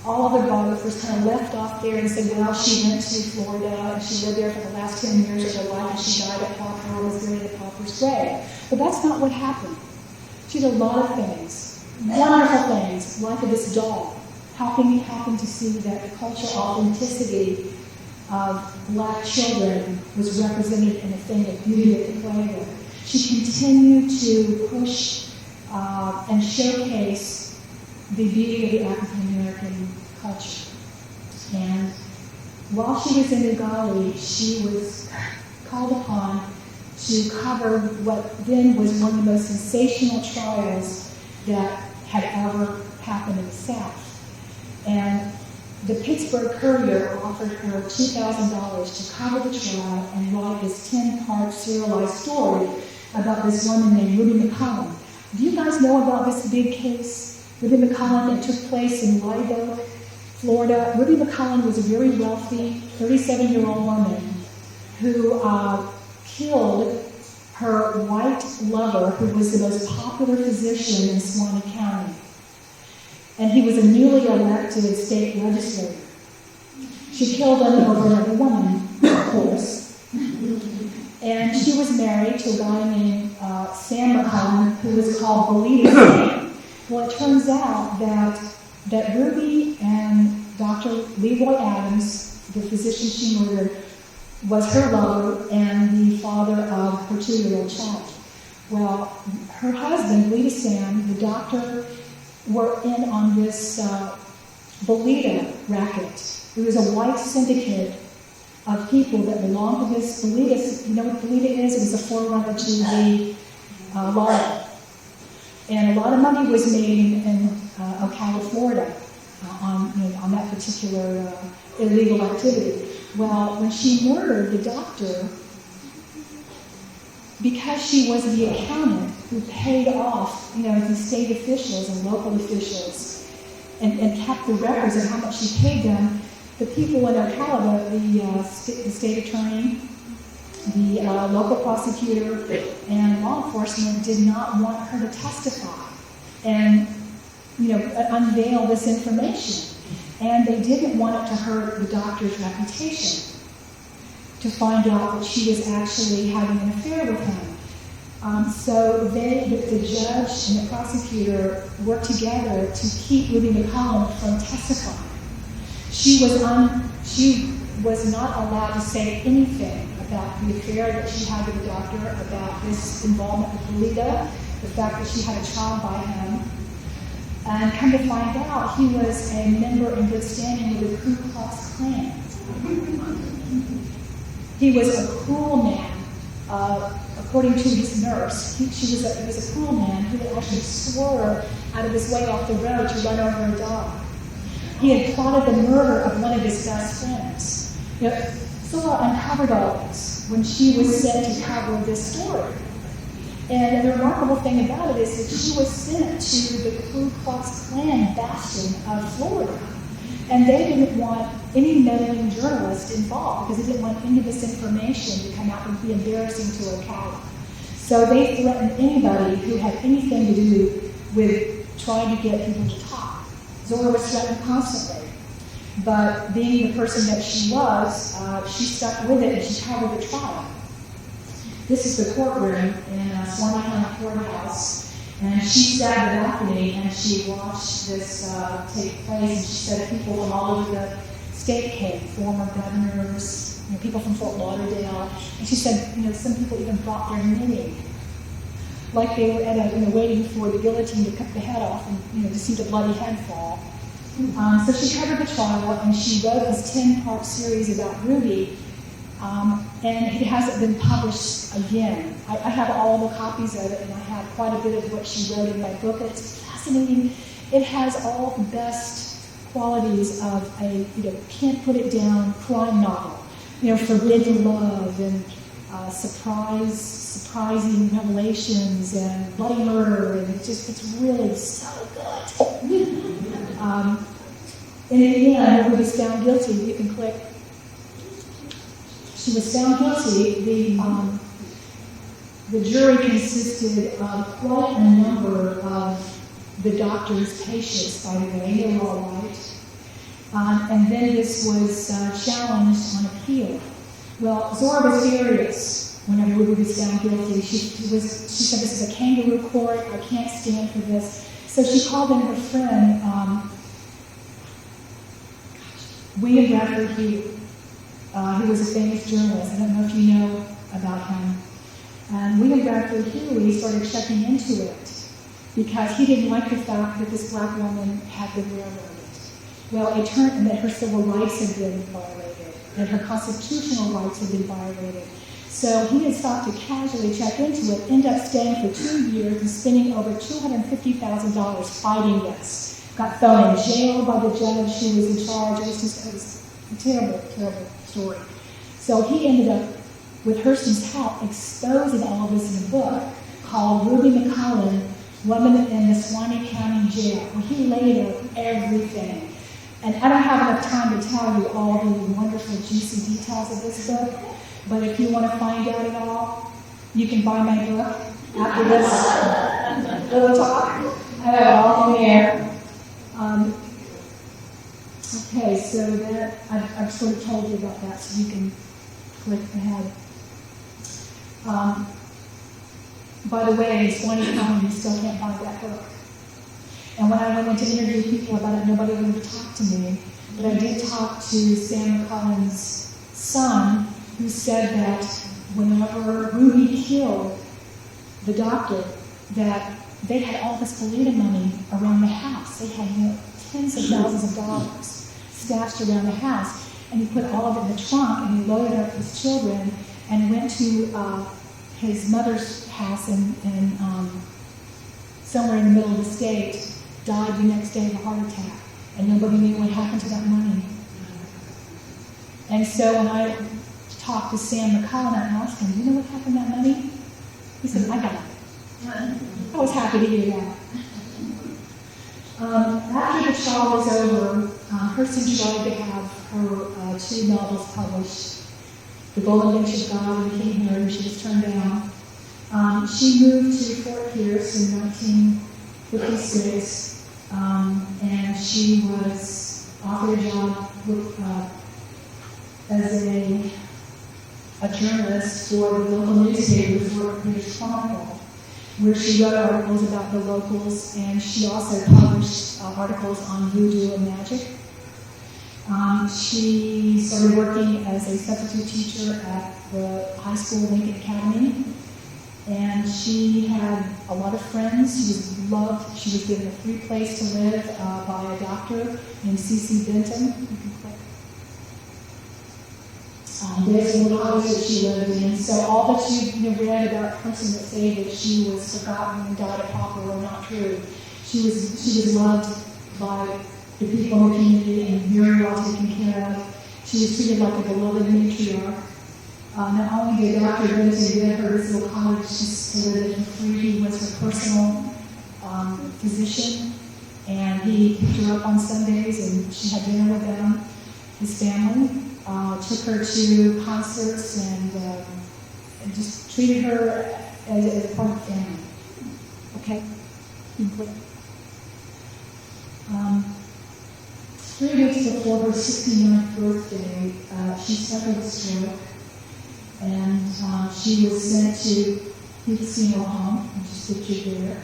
all other biographers kind of left off there and said, well, she went to Florida and she lived there for the last 10 years of her life and she died at Pauper and was buried at Pauper's grave. But that's not what happened. She did a lot of things, wonderful things, like this doll, helping to see that the cultural authenticity of black children was represented in a thing of beauty they could play with. She continued to push and showcase the beauty of the African American culture. And while she was in Ugali, she was called upon to cover what then was one of the most sensational trials that had ever happened in the South. And the Pittsburgh Courier offered her $2,000 to cover the trial and write this 10-part serialized story about this woman named Ruby McCollum. Do you guys know about this big case? Ruby McCollum, that took place in Live Oak, Florida. Ruby McCollum was a very wealthy 37-year-old woman who killed her white lover, who was the most popular physician in Suwannee County. And he was a newly elected state legislator. She killed him over another woman, of course. And she was married to a guy named Sam McCollum, who was called Belita Sam. Well, it turns out that Ruby and Dr. Leroy Adams, the physician she murdered, was her lover and the father of her 2-year-old child. Well, her husband, Belita Sam, the doctor, were in on this Belita racket. It was a white syndicate of people that belonged to this Belita. You know what Belita is? It was a forerunner to the law. And a lot of money was made in Ocala, Florida, on that particular illegal activity. Well, when she murdered the doctor, because she was the accountant who paid off, these state officials and local officials and kept the records of how much she paid them, the people in Ocala, the state attorney, the local prosecutor, and law enforcement did not want her to testify and, unveil this information. And they didn't want it to hurt the doctor's reputation, to find out that she was actually having an affair with him. So the judge and the prosecutor worked together to keep Ruby McCollum from testifying. She was not allowed to say anything about the affair that she had with the doctor, about this involvement with Lolita, the fact that she had a child by him. And come to find out, he was a member in good standing with the Ku Klux Klan. He was a cruel man, according to his nurse. He was a cruel man who would actually swerve out of his way off the road to run over a dog. He had plotted the murder of one of his best friends. Zora uncovered all this when she was sent to cover this story. And the remarkable thing about it is that she was sent to the Ku Klux Klan bastion of Florida. And they didn't want any meddling journalist involved because they didn't want any of this information to come out and be embarrassing to Ocala. So they threatened anybody who had anything to do with trying to get people to talk. Zora was threatened constantly. But being the person that she was, she stuck with it and she covered the trial. This is the courtroom in Swanee County Courthouse. And she sat in the balcony and she watched this take place. And she said people from all over the state came, former governors, people from Fort Lauderdale. And she said, some people even brought their knitting, like they were waiting for the guillotine to cut the head off and to see the bloody head fall. So she covered the trial and she wrote this 10-part series about Ruby. And it hasn't been published again. I have all the copies of it, and I have quite a bit of what she wrote in my book. It's fascinating. It has all the best qualities of a, can't put it down crime novel. Forbidden love and surprising revelations and bloody murder, and it's really so good. And in the end, Ruby was found guilty. You can click. She was found guilty. The jury consisted of quite a number of the doctor's patients, by the way. They were all white. And then this was challenged on appeal. Well, Zora was furious whenever Ruby was found guilty. She said, this is a kangaroo court. I can't stand for this. So she called in her friend, William Bradford Hugh. He was a famous journalist. I don't know if you know about him. And William Bradford Huey started checking into it because he didn't like the fact that this black woman had been railroaded. Well, it turned out that her civil rights had been violated, that her constitutional rights had been violated. So he had stopped to casually check into it, ended up staying for 2 years and spending over $250,000 fighting this. Got thrown in jail by the judge who was in charge. It was a terrible, terrible story. So he ended up, with Hurston's help, exposing all of this in a book called Ruby McCollum, Woman in the Swanee County Jail, where he laid out everything. And I don't have enough time to tell you all the wonderful, juicy details of this book, but if you want to find out it all, you can buy my book after this little talk. I have it all in there. Okay, so that I've sort of told you about that, so you can click ahead. By the way, in Swanee County, you still can't buy that book. And when I went to interview people about it, nobody wanted to talk to me. But I did talk to Sam McCullen's son, who said that whenever Ruby killed the doctor, that they had all this Lolita money around the house. They had tens of thousands of dollars stashed around the house. And he put all of it in the trunk, and he loaded up his children and went to his mother's house in somewhere in the middle of the state, died the next day of a heart attack, and nobody knew what happened to that money. And so when I talked to Sam McCullen, I asked him, do you know what happened to that money? He said, I got it. I was happy to hear that. After the trial was over, Hurston tried to have her 2 novels published, The Golden Age of God and King Herod. She was turned down. She moved to Fort Pierce in 1956, and she was offered a job with, as a journalist for the local newspaper, Fort Pierce Chronicle, where she wrote articles about the locals, and she also published articles on voodoo and magic. She started working as a substitute teacher at the high school Lincoln Academy, and she had a lot of friends. She was loved. She was given a free place to live by a doctor named C.C. Benton. You can click. There's a little house that she lived in. So all that you've read about a person that say that she was forgotten and died a pauper were not true. She was loved by the people in the community and very well taken care of. She was treated like a beloved matriarch. Not only did Dr. Benton give her this little cottage to live in for free, he was her personal physician, and he picked her up on Sundays and she had dinner with them, his family. Took her to concerts and just treated her as a part of the family. Okay? 3 weeks before her 69th birthday, she suffered a stroke, and she was sent to Pete's funeral home, which is pictured there.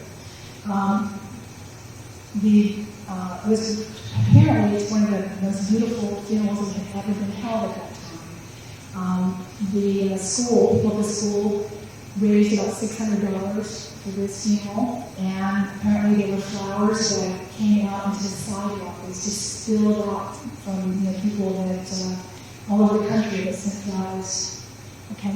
Apparently it's one of the most beautiful funerals that had ever been held at that time. The school, people at the school, raised about $600 for this funeral, and apparently there were flowers that came out into the sidewalk. It was just spilled out from people that all over the country that sent flowers. Okay.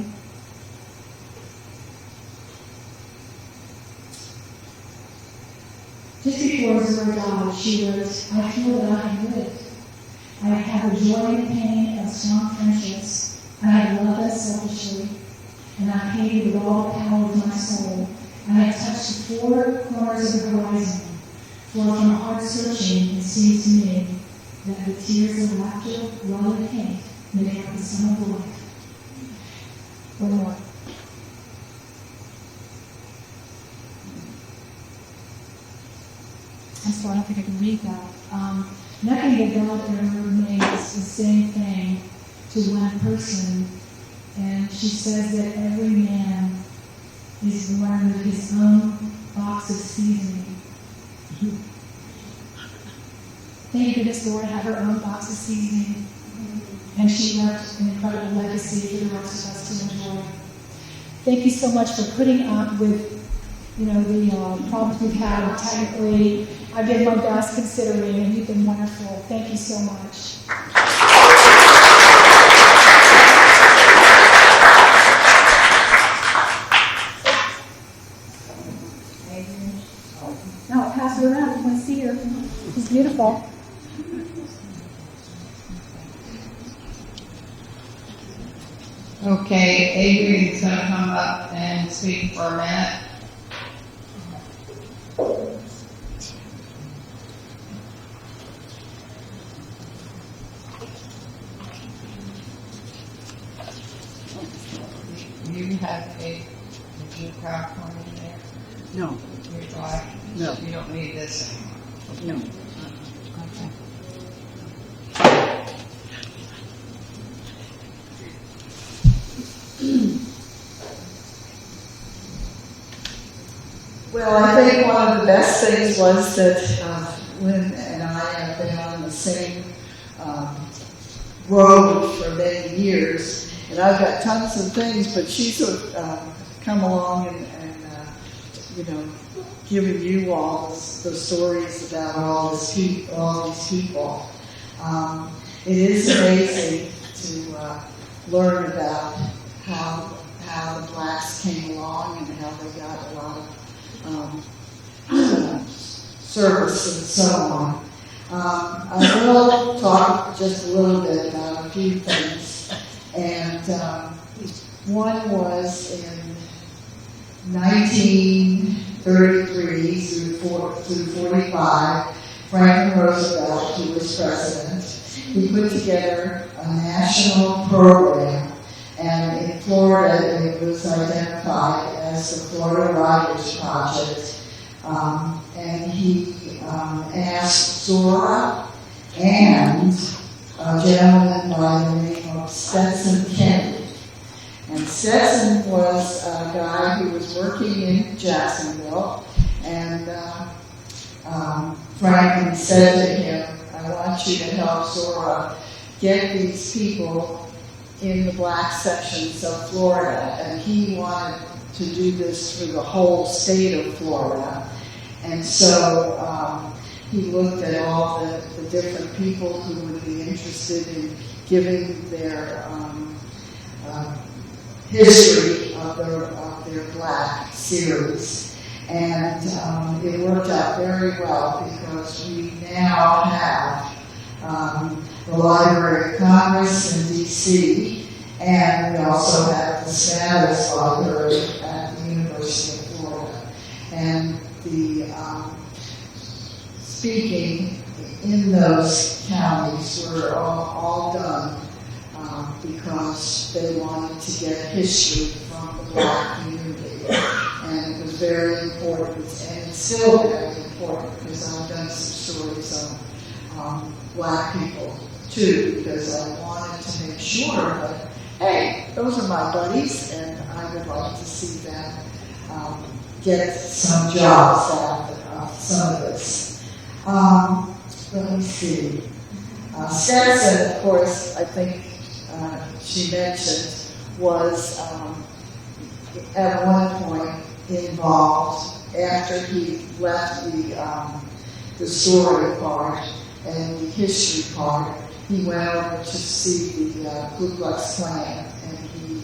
Just before Zora died, she wrote, I feel that I have lived. I have the joy and pain of strong friendships. I have loved unselfishly, and I painted with all the power of my soul. And I have touched the 4 corners of the horizon. For from hard searching, it seems to me that the tears of laughter, love, and hate make up the sum of life. One more. I'm sorry, I don't think I can read that. Nothing that God ever makes the same thing to one person. And she says that every man is born with his own box of seasoning. Thank goodness Zora had her own box of seasoning. And she left an incredible legacy for the rest of us to enjoy. Thank you so much for putting up with the problems we've had technically. I did my best considering, and you've been wonderful. Thank you so much. No, I'll pass her around. You want to see her? She's beautiful. Okay, Adrian's going to come up and speak for a minute. You have a blue PowerPoint in there? No. Your drive? No. You don't need this anymore? No. Okay. Well, I think one of the best things was that Lynn and I have been on the same road for many years, and I've got tons of things, but she's sort of come along and giving you all the stories about all these people. It is amazing to learn about how the blacks came along and how they got a lot of service and so on. I will talk just a little bit about a few things. And one was in 1933 through 45, Franklin Roosevelt, who was president, he put together a national program, and in Florida it was identified as the Florida Writers Project, and he asked Zora and a gentleman by the name of Stetson Kennedy. And Stetson was a guy who was working in Jacksonville, and Franklin said to him, I want you to help Zora get these people in the black sections of Florida. And he wanted to do this for the whole state of Florida. And so he looked at all the different people who would be interested in giving their history of their black series. And it worked out very well because we now have the Library of Congress in D.C., and we also have the Status Library at the University of Florida. And the speaking in those counties were all done because they wanted to get history from the black community. And it was very important, and it's still very important because I've done some stories on black people too, because I wanted to make sure that, hey, those are my buddies, and I would like to see them get some jobs out of some of this. Let me see. Stetson, of course, I think she mentioned, was at one point involved after he left the story part and the history part. He went over to see the Ku Klux Klan, and he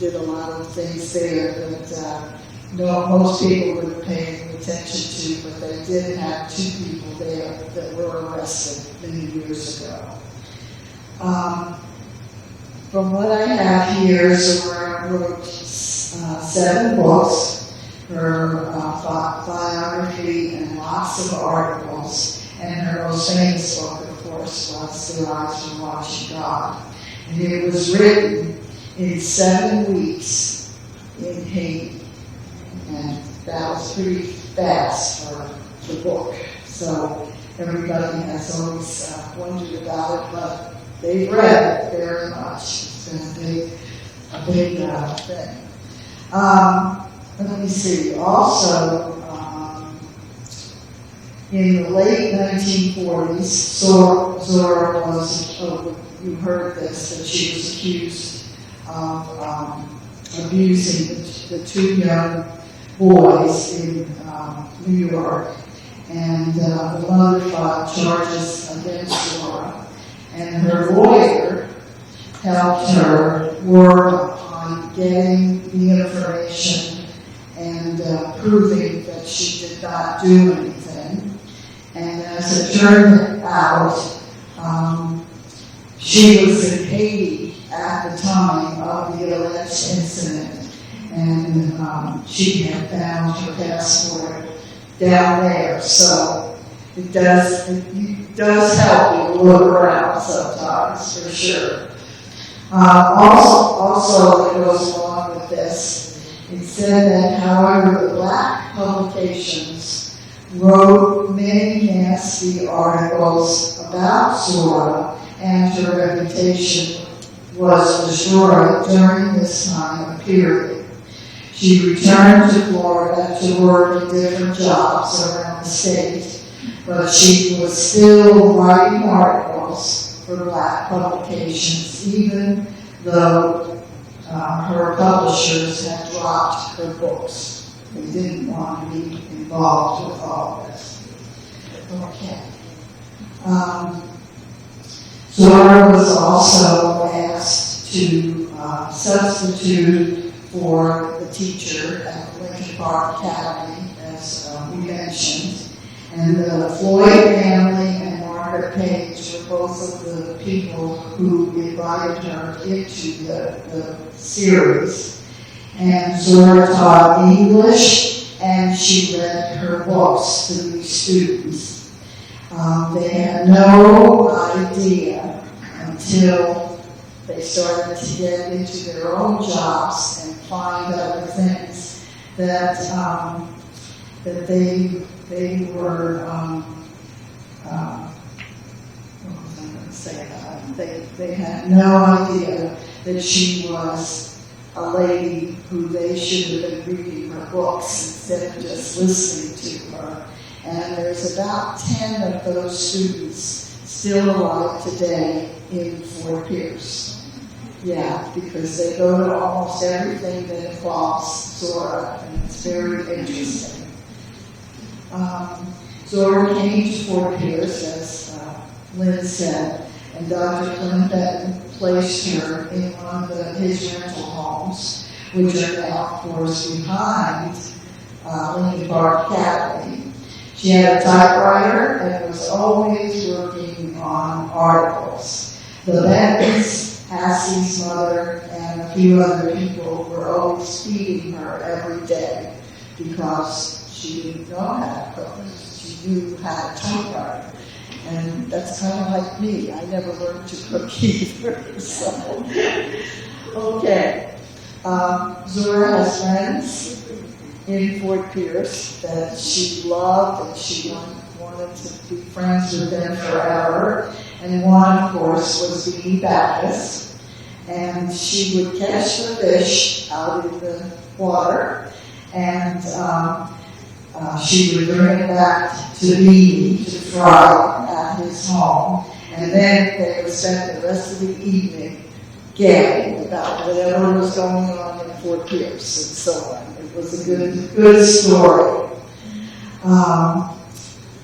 did a lot of things there that most people wouldn't pay any attention to, but they did have 2 people there that were arrested many years ago. From what I have here, Zora wrote 7 books, her biography, and lots of articles. And her most famous book, of course, was Their Eyes Were Watching God. And it was written in 7 weeks in Haiti. And that was pretty fast for the book. So everybody has always wondered about it, but they've read it very much. It's been a big thing. Let me see. Also, in the late 1940s, Zora was, you heard this, that she was accused of abusing the 2 young boys in New York. And the mother filed charges against Zora. And her lawyer helped her work on getting the information and proving that she did not do anything. And as it turned out, she was in Haiti at the time of the alleged incident, and she had found her passport down there. So it does help you look around sometimes, for sure. Also, that goes along with this, it said that, however, the black publications wrote many nasty articles about Zora, and her reputation was destroyed during this time period. She returned to Florida to work in different jobs around the state, but she was still writing articles for black publications, even though her publishers had dropped her books. They didn't want to be involved with all this. Okay. Zora was also asked to substitute for the teacher at Lincoln Park Academy, as we mentioned. And the Floyd family and Margaret Page were both of the people who invited her into the series. And Zora taught English, and she read her books to these students. They had no idea until they started to get into their own jobs and find other things that that they were. What was I going to say? They had no idea that she was a lady who they should have been reading her books instead of just listening to her. And there's about 10 of those students still alive today in Fort Pierce. Yeah, because they go to almost everything that involves Zora, and it's very interesting. Zora came to Fort Pierce, as Lynn said, and Dr. Clinton placed her in one of his rental homes, which are now, of course, behind Lincoln Park Academy. She had a typewriter and was always working on articles. The Bentons, Hassie's mother, and a few other people were always feeding her every day because she didn't know how to cook. She knew how to typewrite. And that's kind of like me. I never learned to cook either. So, okay. Zora has friends in Fort Pierce that she loved, and she wanted to be friends with them forever. And one, of course, was Beanie Backus. And she would catch the fish out in the water, and she would bring it back to Beanie to fry at his home. And then they would spend the rest of the evening gabbing about whatever was going on in Fort Pierce and so on. It was a good story.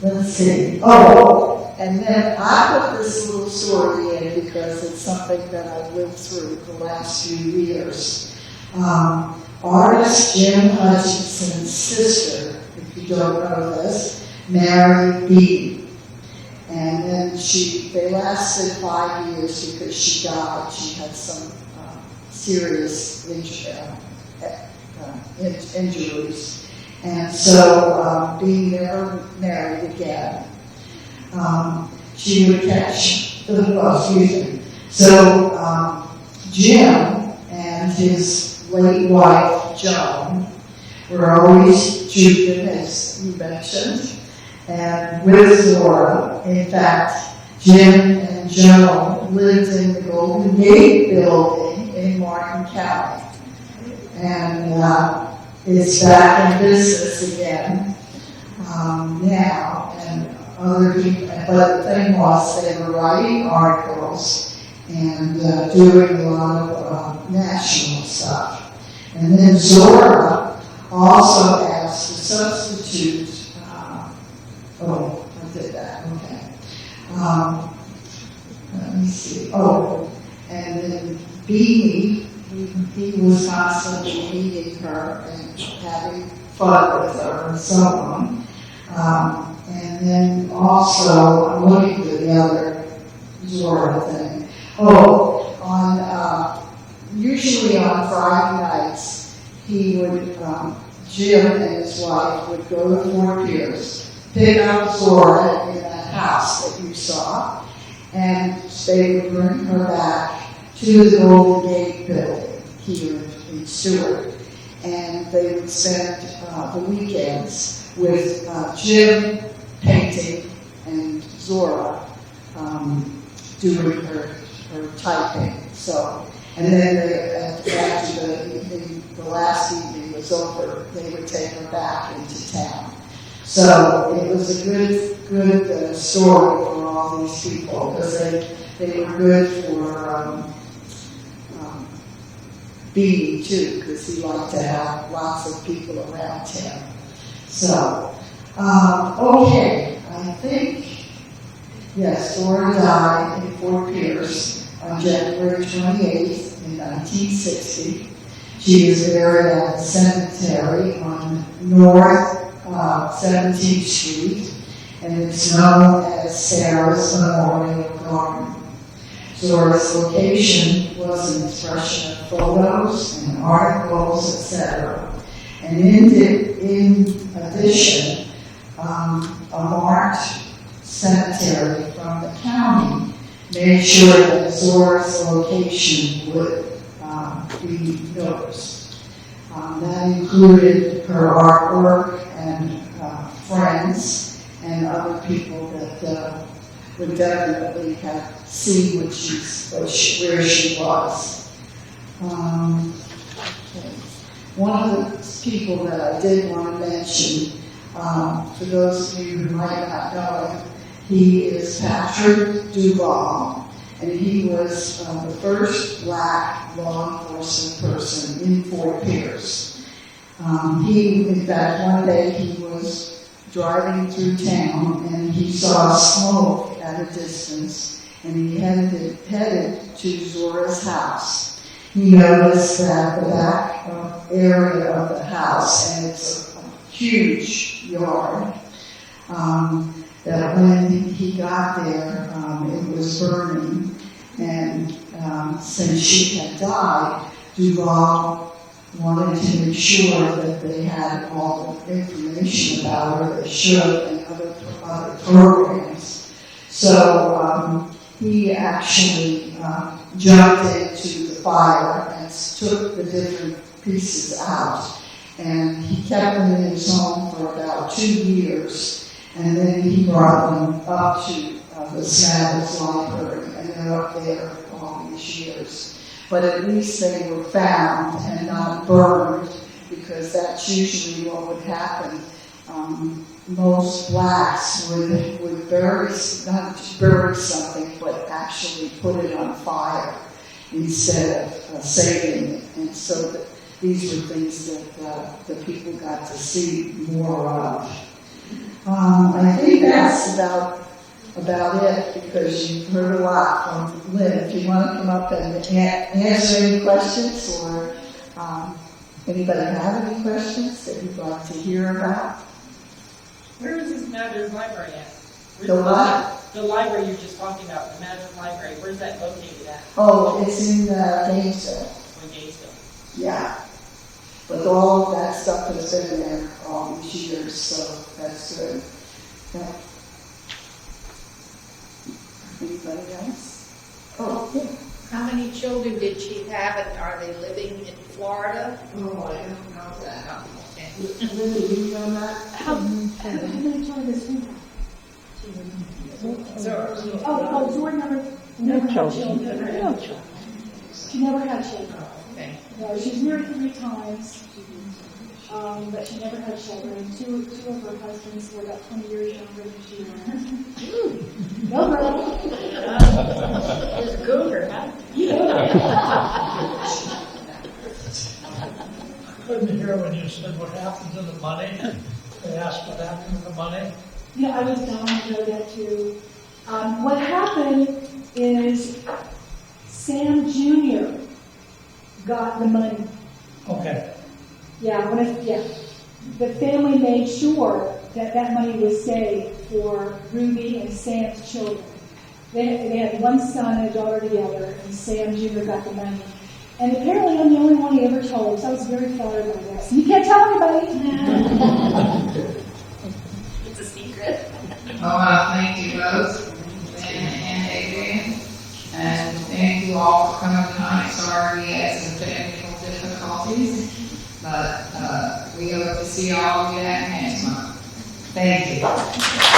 Let's see. Oh, and then I put this little story in because it's something that I've lived through the last few years. Artist Jim Hutchinson's sister, if you don't know this, married Beanie. And then they lasted 5 years because she died. She had some serious injuries. And so Beanie never married again. She would catch So Jim and his late wife, Joan, were always shooting, as you mentioned, and with Zora. In fact, Jim and Joan lived in the Golden Gate building in Martin County. And it's back in business again now. And other people, but the thing was they were writing articles and doing a lot of national stuff. And then Zora also asked to substitute. I did that. Okay. Let me see. And then Beanie, he was constantly meeting her and having fun with her and so on. And then also, I'm looking for the other Zora thing. Usually on Friday nights, he would, Jim and his wife would go to Fort Pierce, pick up Zora in that house that you saw, and they would bring her back to the Golden Gate building here in Stuart. And they would spend the weekends with Jim painting and Zora doing her typing. So, and then after the last evening was over, they would take her back into town. So it was a good story for all these people because they were good for Beanie too, because he liked to have lots of people around him. So, okay, I think, yes, Zora died in Fort Pierce on January 28th in 1960. She is buried at the cemetery on North 17th Street, and it's known as Sarah's Memorial Garden. Zora's location was an expression of photos and articles, etc. And in addition, a marked cemetery from the county made sure that Zora's location would be noticed. That included her artwork and friends and other people that would definitely have seen where she was. One of the people that I did want to mention, for those of you who might not know him, he is Patrick Duval, and he was the first black law enforcement person in Fort Pierce. In fact, one day he was driving through town and he saw smoke at a distance, and he headed to Zora's house. He noticed that the back area of the house, and it's a huge yard, that when he got there, it was burning, and since she had died, Duval wanted to make sure that they had all the information about her, they should, and other programs. So he actually jumped into the fire and took the different pieces out. And he kept them in his home for about 2 years. And then he brought them up to the Savage Library, and they're up there all these years. But at least they were found and not burned, because that's usually what would happen. Most blacks would bury, not just bury something, but actually put it on fire instead of saving it. And so these were things that the people got to see more of. I think that's about it, because you've heard a lot from Lynn. If you want to come up and answer any questions, or anybody have any questions that you'd like to hear about? Where is this Madras Library at? The what? The library you're just talking about, the Madras Library. Where's that located at? Oh, it's in Gainesville. In Gainesville. Yeah. But all of that stuff has been there all these years, so that's good. Yeah. Anybody else? Oh, yeah. How many children did she have, and are they living in Florida? Oh, I don't know that. Okay. Linda, do you know that? How many children does she have? Zora. Zora never had children. No children. She never had children. Okay. No, she's married 3 times, but she never had children. Two of her husbands were about 20 years younger than she was. No, girl. It's a cougar, huh? Couldn't hear when you said what happened to the money. They asked what happened to the money. I was dying to know that too. What happened is Sam Jr. got the money. Okay. The family made sure that money was saved for Ruby and Sam's children. They had one son and a daughter together, and Sam Jr. got the money. And apparently I'm the only one he ever told, so I was very flattered by that. So you can't tell anybody. It's a secret. I want to thank you both, Lynn and Adrian, and thank you all for coming tonight. Sorry we had some technical difficulties, but we hope to see all of you back next month. Thank you.